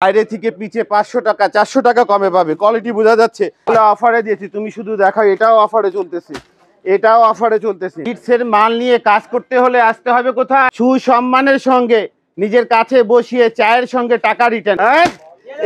বাইরে থেকে পিছে 500 টাকা 400 টাকা কমে পাবে। কোয়ালিটি বোঝা যাচ্ছে। অফারে দিয়েছি, তুমি শুধু দেখাও। এটাও অফারে চলতেছে, এটাও অফারে চলতেছে। কিডসের মাল নিয়ে কাজ করতে হলে আসতে হবে কোথায়? সুসম্মানের সঙ্গে নিজের কাছে বসিয়ে চায়ের সঙ্গে টাকা রিটার্ন।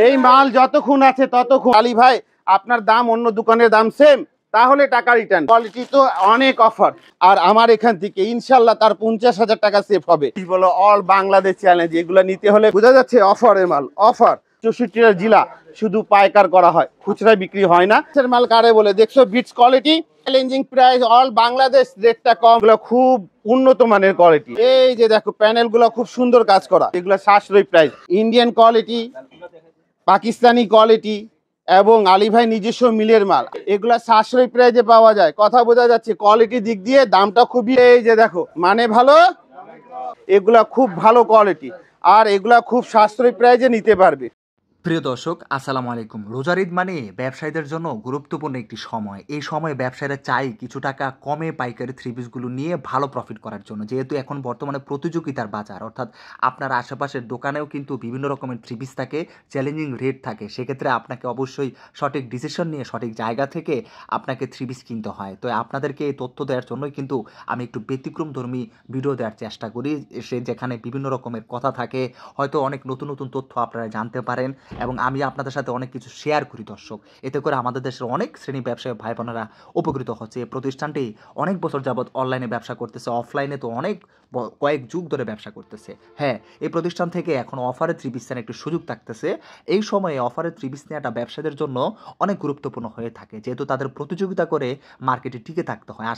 এই মাল যতক্ষণ আছে ততক্ষণ। আলী ভাই, আপনার দাম অন্য দোকানের দাম সেম, তাহলে টাকা রিটার্ন। কোয়ালিটি তো অনেক অফার। আর আমার এখান থেকে ইনশাল্লাহ তার 50,000 টাকা সেভ হবে। বলো অল বাংলাদেশ চ্যালেঞ্জ, এগুলো নিতে হলে বোঝা যাচ্ছে অফারের মাল। অফার 64টা জেলা শুধু পাইকার করা হয়, খুচরা বিক্রি হয় না। মাল কারে বলে দেখছো? Beats quality, challenging price, all Bangladesh, রেটটা কম, খুব উন্নত মানের কোয়ালিটি। এই যে দেখো প্যানেল গুলো খুব সুন্দর কাজ করা, এগুলো সাশ্রয়ী price. Indian quality, Pakistani quality এবং আলী ভাই নিজস্ব মিলের মাল, এগুলা সাশ্রয়ী প্রাইজে পাওয়া যায়। কথা বোঝা যাচ্ছে? কোয়ালিটির দিক দিয়ে দামটা খুবই, এই যে দেখো মানে ভালো, এগুলা খুব ভালো কোয়ালিটি, আর এগুলা খুব সাশ্রয়ী প্রাইজে নিতে পারবে। প্রিয় দর্শক, আসসালামু আলাইকুম। রোজার ঈদ মানে ব্যবসায়ীদের জন্য গুরুত্বপূর্ণ একটি সময়। এই সময়ে ব্যবসায়ীরা চাই কিছু টাকা কমে পাইকারি থ্রি পিসগুলো নিয়ে ভালো প্রফিট করার জন্য। যেহেতু এখন বর্তমানে প্রতিযোগিতার বাজার, অর্থাৎ আপনার আশেপাশের দোকানেও কিন্তু বিভিন্ন রকমের থ্রি পিস থাকে, চ্যালেঞ্জিং রেট থাকে। সেক্ষেত্রে আপনাকে অবশ্যই সঠিক ডিসিশন নিয়ে সঠিক জায়গা থেকে আপনাকে থ্রি পিস কিনতে হয়। তো আপনাদেরকে এই তথ্য দেওয়ার জন্যই কিন্তু আমি একটু ব্যতিক্রমধর্মী ভিডিও দেওয়ার চেষ্টা করি, যেখানে বিভিন্ন রকমের কথা থাকে, হয়তো অনেক নতুন নতুন তথ্য আপনারা জানতে পারেন এবং আমি আপনাদের সাথে অনেক কিছু শেয়ার করি দর্শক। এতে করে আমাদের দেশের অনেক শ্রেণী ব্যবসায়ী ভাই বোনেরা উপকৃত হচ্ছে। এই প্রতিষ্ঠানটি অনেক বছর যাবৎ অনলাইনে ব্যবসা করতেছে, অফলাইনে তো অনেক কয়েক যুগ ধরে ব্যবসা করতেছে। হ্যাঁ, এই প্রতিষ্ঠান থেকে এখন অফারে থ্রি পিস একটু সুযোগ থাকতেছে। এই সময়ে অফারে থ্রি পিস নেওয়াটা ব্যবসাদের জন্য অনেক গুরুত্বপূর্ণ হয়ে থাকে, যেহেতু তাদের প্রতিযোগিতা করে মার্কেটে টিকে থাকতে হয়।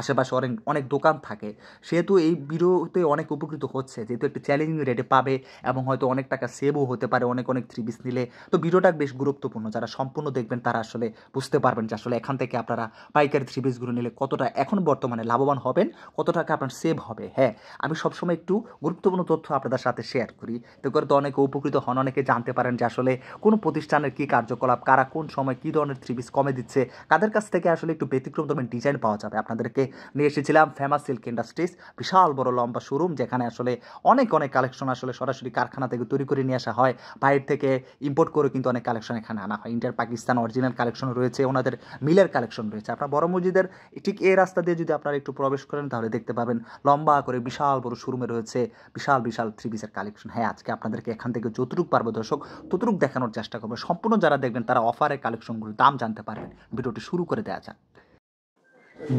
আশেপাশে অনেক দোকান থাকে, সেহেতু এই ভিডিওতে অনেক উপকৃত হচ্ছে, যেহেতু একটি চ্যালেঞ্জিং রেটে পাবে এবং হয়তো অনেক টাকা সেভও হতে পারে অনেক থ্রি পিস নিলে। তো ভিডিওটা বেশ গুরুত্বপূর্ণ, যারা সম্পূর্ণ দেখবেন তারা আসলে বুঝতে পারবেন যে আসলে এখান থেকে আপনারা পাইকারি থ্রি পিসগুলো নিলে কতটা এখন বর্তমানে লাভবান হবেন, কত টাকা আপনার সেভ হবে। হ্যাঁ, আমি সবসময় একটু গুরুত্বপূর্ণ তথ্য আপনাদের সাথে শেয়ার করি, এতে করে তো অনেকে উপকৃত হন, অনেকে জানতে পারেন যে আসলে কোন প্রতিষ্ঠানের কী কার্যকলাপ, কারা কোন সময় কী ধরনের থ্রি পিস কমে দিচ্ছে, কাদের কাছ থেকে আসলে একটু ব্যতিক্রম ধরনের ডিজাইন পাওয়া যাবে। আপনাদেরকে নিয়ে এসেছিলাম ফেমাস সিল্ক ইন্ডাস্ট্রিজ, বিশাল বড় লম্বা শোরুম, যেখানে আসলে অনেক কালেকশন আসলে সরাসরি কারখানা থেকে তৈরি করে নিয়ে আসা হয়। বাইরে থেকে ইম্পোর্ট করে কিন্তু অনেক কালেকশন এখানে আনা হয়। ইন্ডিয়ার পাকিস্তান অরিজিনাল কালেকশন রয়েছে, ওনাদের মিলের কালেকশন রয়েছে। আপনার বড় মসজিদের ঠিক এই রাস্তা দিয়ে যদি আপনারা একটু প্রবেশ করেন তাহলে দেখতে পাবেন লম্বা করে বিশাল বড় শোরুমে রয়েছে বিশাল থ্রি পিসের কালেকশন। হ্যাঁ, আজকে আপনাদেরকে এখান থেকে যতটুকু পারবো দর্শক ততটুকু দেখানোর চেষ্টা করবো। সম্পূর্ণ যারা দেখবেন তারা অফারের কালেকশনগুলোর দাম জানতে পারবেন। ভিডিওটি শুরু করে দেওয়া যাক।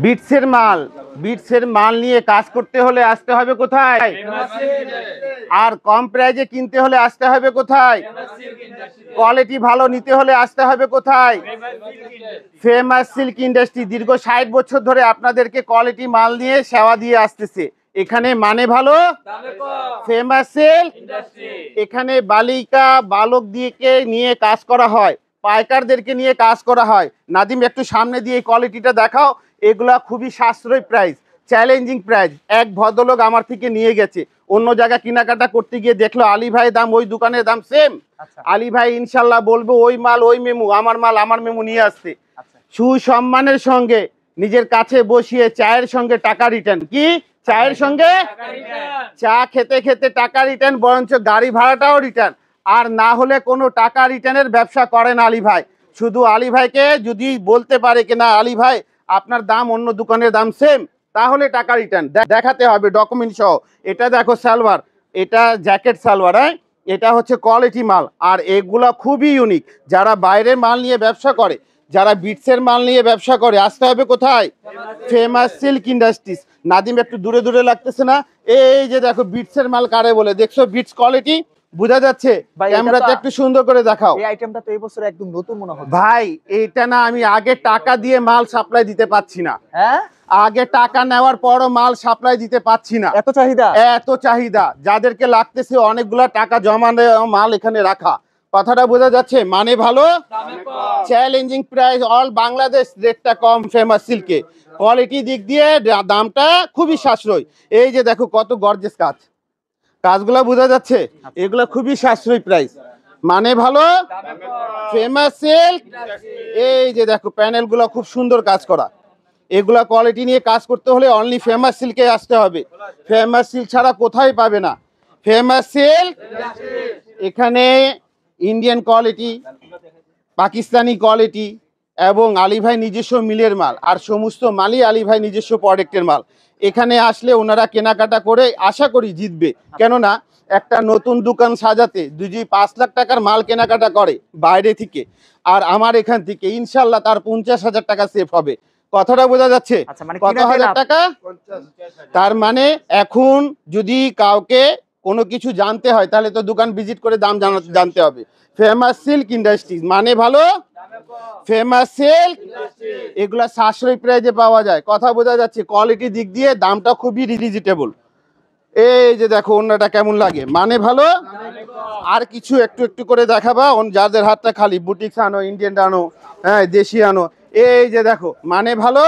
বিটসের মাল নিয়ে কাজ করতে হলে আসতে হবে কোথায়? আর কম প্রাইজে কিনতে হলে আসতে হবে কোথায়? কোয়ালিটি ভালো নিতে হলে আসতে হবে কোথায়? Famous silk industry. দীর্ঘ 60 বছর ধরে আপনাদেরকে কোয়ালিটি মাল নিয়ে সেবা দিয়ে আসতেছে। এখানে মানে ভালো, ফেমাস সিল্ক এখানে বালিকা বালক দিয়ে নিয়ে কাজ করা হয়, পাইকারদেরকে নিয়ে কাজ করা হয়। নাদিম, একটু সামনে দিয়ে কোয়ালিটিটা দেখাও। এগুলা খুবই সাশ্রয়ী প্রাইস, চ্যালেঞ্জিং প্রাইস। এক ভদ্রলোক আমার থেকে নিয়ে গেছে, অন্য জায়গায় কেনাকাটা করতে গিয়ে দেখলো আলী ভাই দাম ওই দোকানের দাম সেম। আলী ভাই ইনশাল্লাহ বলবো ওই মাল ওই মেমু, আমার মাল আমার মেমু নিয়ে আসছে। সুসম্মানের সঙ্গে নিজের কাছে বসিয়ে চায়ের সঙ্গে টাকা রিটার্ন। কি চায়ের সঙ্গে? চা খেতে খেতে টাকা রিটার্ন, বরঞ্চ গাড়ি ভাড়াটাও রিটার্ন। আর না হলে কোনো টাকা রিটার্নের ব্যবসা করেন আলী ভাই। শুধু আলী ভাইকে যদি বলতে পারে কিনা আলী ভাই আপনার দাম অন্য দোকানের দাম সেম, তাহলে টাকা রিটার্ন দেখাতে হবে ডকুমেন্ট সহ। এটা দেখো সালোয়ার, এটা জ্যাকেট সালোয়ার। হ্যাঁ, এটা হচ্ছে কোয়ালিটি মাল, আর এগুলা খুবই ইউনিক। যারা বাইরের মাল নিয়ে ব্যবসা করে, যারা বিটসের মাল নিয়ে ব্যবসা করে, আসতে হবে কোথায়? Famous silk industries. নাদিম, একটু দূরে দূরে লাগতেছে না? এই যে দেখো বিটসের মাল কারে বলে দেখছো? বিটস কোয়ালিটি বোঝা যাচ্ছে? ক্যামেরাতে একটু সুন্দর করে দেখাও। এই আইটেমটা তো এই বছর একদম নতুন মনে হচ্ছে ভাই। এটা না, আমি আগে টাকা দিয়ে মাল সাপ্লাই দিতে পাচ্ছি না। হ্যাঁ, আগে টাকা নেওয়ার পরও মাল সাপ্লাই দিতে পাচ্ছি না, এত চাহিদা। এত চাহিদা। যাদেরকে লাগতেছে অনেকগুলা টাকা জমা মাল এখানে রাখা। কথাটা বোঝা যাচ্ছে? মানে ভালো, চ্যালেঞ্জিং প্রাইস, অল বাংলাদেশ, রেটটা কম। ফেমাস সিল্কে কোয়ালিটি দিক দিয়ে দামটা খুবই সাশ্রয়ী। এই যে দেখো কত গর্জিয়াস কাজগুলা বোঝা যাচ্ছে? এগুলা খুবই সাশ্রয়ী প্রাইস, মানে ভালো, ফেমাস সিল্ক। এই যে দেখো প্যানেল গুলা খুব সুন্দর কাজ করা। এগুলা কোয়ালিটি নিয়ে কাজ করতে হলে অনলি ফেমাস সিল্কে আসতে হবে। ফেমাস সিল্ক ছাড়া কোথায় পাবে না। ফেমাস সিল্ক এখানে ইন্ডিয়ান কোয়ালিটি, পাকিস্তানি কোয়ালিটি এবং আলী ভাই নিজস্ব মিলের মাল, আর সমস্ত মালই আলী ভাই নিজস্ব প্রোডাক্টের মাল। এখানে আসলে ওনারা কেনাকাটা করে আশা করি জিতবে, কেননা একটা নতুন দোকান সাজাতে যদি 5 লাখ টাকার মাল কেনাকাটা করে বাইরে থেকে আর আমার এখান থেকে, ইনশাল্লাহ তার 50,000 টাকা সেভ হবে। কথাটা বোঝা যাচ্ছে? আচ্ছা, মানে কত কিনা হাজার লাভ? টাকা? তার মানে এখন যদি কাউকে কোনো কিছু জানতে হয় তাহলে তো দোকান ভিজিট করে দাম জানতে হবে। ফেমাস সিল্ক ইন্ডাস্ট্রিজ মানে ভালো, ফেমাস সিল্ক, এগুলা সাশ্রয়ী প্রাইজে পাওয়া যায়। কথা বোঝা যাচ্ছে? কোয়ালিটি দিক দিয়ে দামটা খুবই রিজনেবল। এই যে দেখো ওনাটা কেমন লাগে, মানে ভালো। আর কিছু একটু একটু করে দেখাবা, যাদের হাতটা খালি, বুটিক্স আনো, ইন্ডিয়ান আনো, হ্যাঁ দেশি আনো। এই যে দেখো মানে ভালো,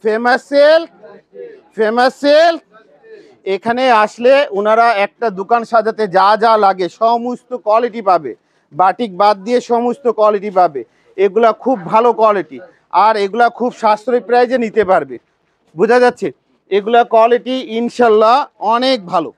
ফেমাস সিল্ক, ফেমাস সিল্ক। এখানে আসলে ওনারা একটা দোকান সাজাতে যা যা লাগে সমস্ত কোয়ালিটি পাবে, বাটিক বাদ দিয়ে সমস্ত কোয়ালিটি পাবে। এগুলা খুব ভালো কোয়ালিটি, আর এগুলা খুব সাশ্রয়ী প্রাইজে নিতে পারবে। বোঝা যাচ্ছে? এগুলা কোয়ালিটি ইনশাল্লাহ অনেক ভালো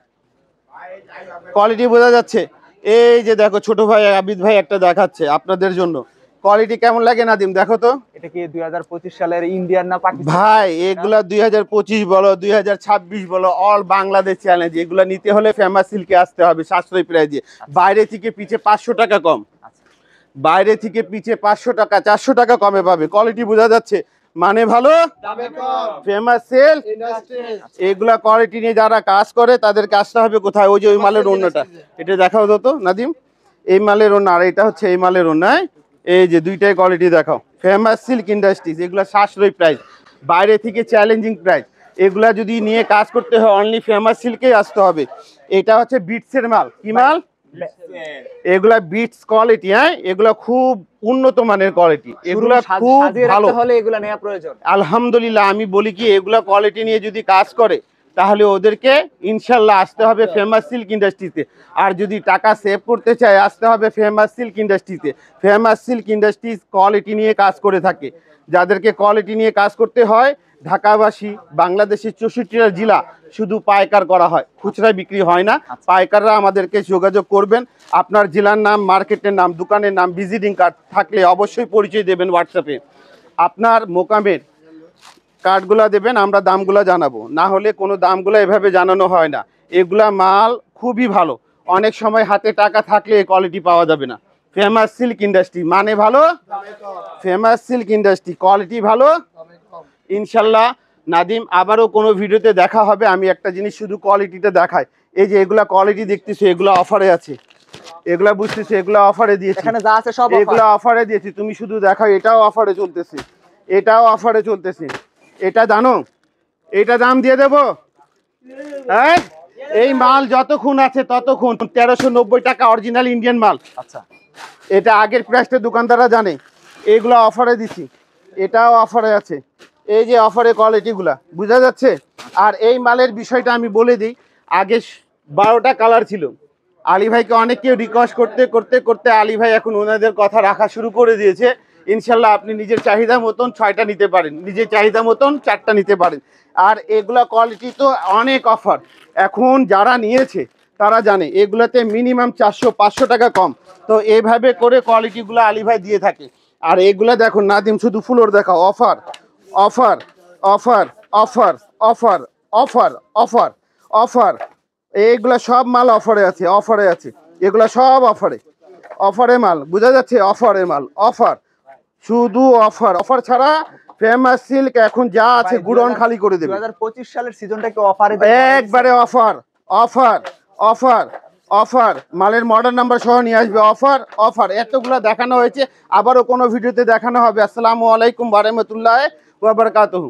কোয়ালিটি, বোঝা যাচ্ছে? এই যে দেখো ছোট ভাই আবিদ ভাই একটা দেখাচ্ছে আপনাদের জন্য, কোয়ালিটি কেমন লাগে নাদিম দেখো তো। এটা কি 2025 সালের ইন্ডিয়ান না পাকিস্তান? ভাই এগুলা 2025 বলো 2026 বলো, অল বাংলাদেশ চ্যালেঞ্জ। এগুলা নিতে হলে ফেমাস সিল্কে আসতে হবে সাশ্রয়ী প্রাইজে। বাইরে থেকে পিছে 500 টাকা কম, বাইরে থেকে পিছে 500 টাকা 400 টাকা কমে পাবে। কোয়ালিটি বোঝা যাচ্ছে? মানে ভালো, ফেমাস সিল্ক। এগুলা কোয়ালিটি নিয়ে যারা কাজ করে তাদেরকে আসতে হবে কোথায়? ওই যে ওই মালের অন্যটা, এটা দেখাও তো নাদিম। এই মালের অন্য, আর এটা হচ্ছে এই মালের অন্য। এই যে দুইটাই কোয়ালিটি দেখাও। ফেমাস সিল্ক ইন্ডাস্ট্রিজ, এগুলা সাশ্রয়ী প্রাইস, বাইরে থেকে চ্যালেঞ্জিং প্রাইস। এগুলা যদি নিয়ে কাজ করতে হয় অনলি ফেমাস সিল্কেই আসতে হবে। এটা হচ্ছে বিটসের মাল। কি মাল? এগুলা বিটস কোয়ালিটি। হ্যাঁ, এগুলা খুব উন্নত মানের কোয়ালিটি, এগুলা খুব ভালো। হলে এগুলা নেওয়া প্রয়োজন। আলহামদুলিল্লাহ, আমি বলি কি এগুলা কোয়ালিটি নিয়ে যদি কাজ করে তাহলে ওদেরকে ইনশাল্লাহ আসতে হবে ফেমাস সিল্ক ইন্ডাস্ট্রিতে। আর যদি টাকা সেভ করতে চায় আসতে হবে ফেমাস সিল্ক ইন্ডাস্ট্রিতে। ফেমাস সিল্ক ইন্ডাস্ট্রিজ কোয়ালিটি নিয়ে কাজ করে থাকে। যাদেরকে কোয়ালিটি নিয়ে কাজ করতে হয়, ঢাকাবাসী, বাংলাদেশের 64টা জেলা শুধু পাইকার করা হয়, খুচরা বিক্রি হয় না। পাইকাররা আমাদেরকে যোগাযোগ করবেন। আপনার জেলার নাম, মার্কেটের নাম, দোকানের নাম, ভিজিটিং কার্ড থাকলে অবশ্যই পরিচয় দেবেন হোয়াটসঅ্যাপে। আপনার মোকামের কার্ডগুলা দেবেন, আমরা দামগুলা জানাবো। না হলে কোনো দামগুলো এভাবে জানানো হয় না। এগুলা মাল খুবই ভালো, অনেক সময় হাতে টাকা থাকলে এই কোয়ালিটি পাওয়া যাবে না। ফেমাস সিল্ক ইন্ডাস্ট্রি মানে ভালো, ফেমাস সিল্ক ইন্ডাস্ট্রি কোয়ালিটি ভালো ইনশাল্লাহ। নাদিম আবারও কোনো ভিডিওতে দেখা হবে। আমি একটা জিনিস শুধু কোয়ালিটিটা দেখাই। এই যে এগুলা কোয়ালিটি দেখতেছো, এগুলা অফারে আছে, এগুলা বুঝতেছো, এগুলা অফারে দিয়েছি। এখানে যা আছে সব এগুলা অফারে দিয়েছি, তুমি শুধু দেখাও। এটাও অফারে চলতেছে, এটাও অফারে চলতেছে। এটা জানো, এটা দাম দিয়ে দেবো। হ্যাঁ, এই মাল যতক্ষণ আছে ততক্ষণ 1390 টাকা অরিজিনাল ইন্ডিয়ান মাল। আচ্ছা, এটা আগের প্রাইসটা দোকানদাররা জানে। এগুলো অফারে দিছি, এটাও অফারে আছে। এই যে অফারে কোয়ালিটিগুলা, বোঝা যাচ্ছে? আর এই মালের বিষয়টা আমি বলে দিই, আগে 12টা কালার ছিল। আলী ভাইকে অনেকে রিকোয়েস্ট করতে করতে করতে আলী ভাই এখন ওনাদের কথা রাখা শুরু করে দিয়েছে। ইনশাল্লাহ আপনি নিজের চাহিদা মতন 6টা নিতে পারেন, নিজের চাহিদা মতন 4টা নিতে পারেন। আর এগুলা কোয়ালিটি তো অনেক অফার। এখন যারা নিয়েছে তারা জানে এগুলাতে মিনিমাম 400-500 টাকা কম। তো এইভাবে করে কোয়ালিটিগুলো আলী ভাই দিয়ে থাকে। আর এগুলা দেখো নাদিম, শুধু ফ্লোর দেখাও। Offer, offer, offer, offer, offer, offer, offer, offer. এইগুলা সব মাল অফারে আছে, অফারে আছে। এগুলা সব অফারে, অফারে মাল। বোঝা যাচ্ছে? অফারে মাল, অফার, শুধু অফার। অফার ছাড়া ফেমাস সিল্ক এখন যা আছে গুড়ন খালি করে দেবে। 2025 সালের সিজনটা কি অফারে? একবারে অফার, অফার, অফার, অফার। মালের মডেল নাম্বার সহ নিয়ে আসবে। Offer, offer. এতগুলা দেখানো হয়েছে, আবারও কোনো ভিডিওতে দেখানো হবে। আসসালামু আলাইকুম ওয়া রাহমাতুল্লাহি ওয়া বারাকাতুহু।